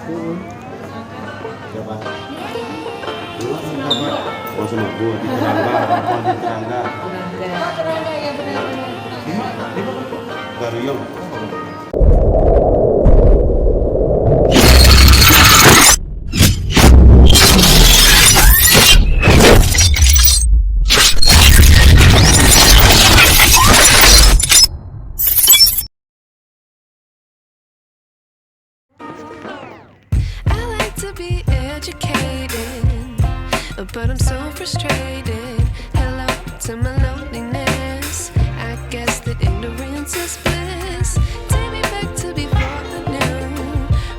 Siapa? Dua sama Pak. Oh sama dua di Kerangga, Rampon di Kerangga. Kerangga ya benar. Garuyong. But I'm so frustrated. Hello to my loneliness. I guess that ignorance is bliss. Take me back to before I knew.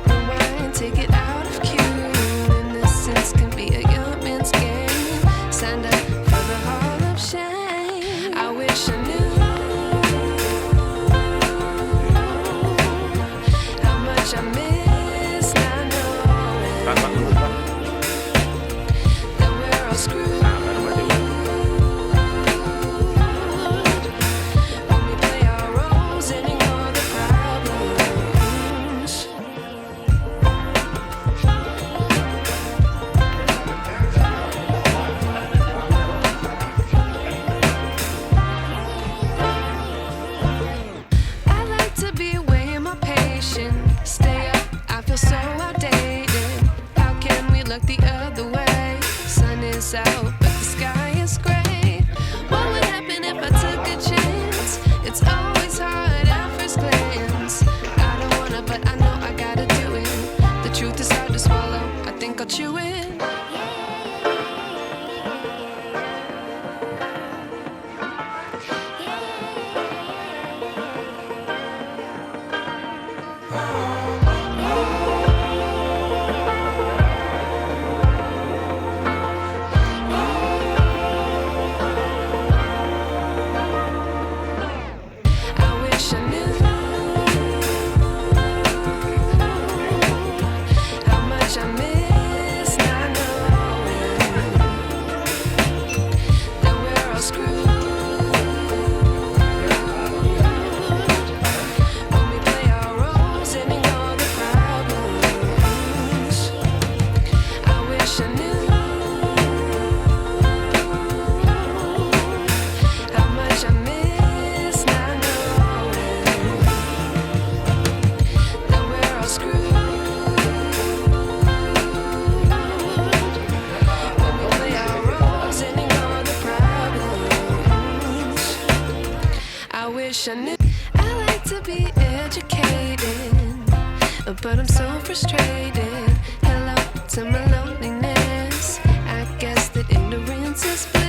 Rewind, take it out of cue. Innocence can be a young man's game. Signed up for the hall of shame. I wish I knew how much I miss not knowing. Stay up, I feel so outdated. How can we look the other way? Sun is out, but the sky is gray. What would happen if I took a chance? It's always hard at first glance. I don't wanna, but I know I gotta do it. The truth is hard to swallow, I think I'll chew it. I knew I like to be educated, but I'm so frustrated. Hello to my loneliness. I guess that ignorance is bliss.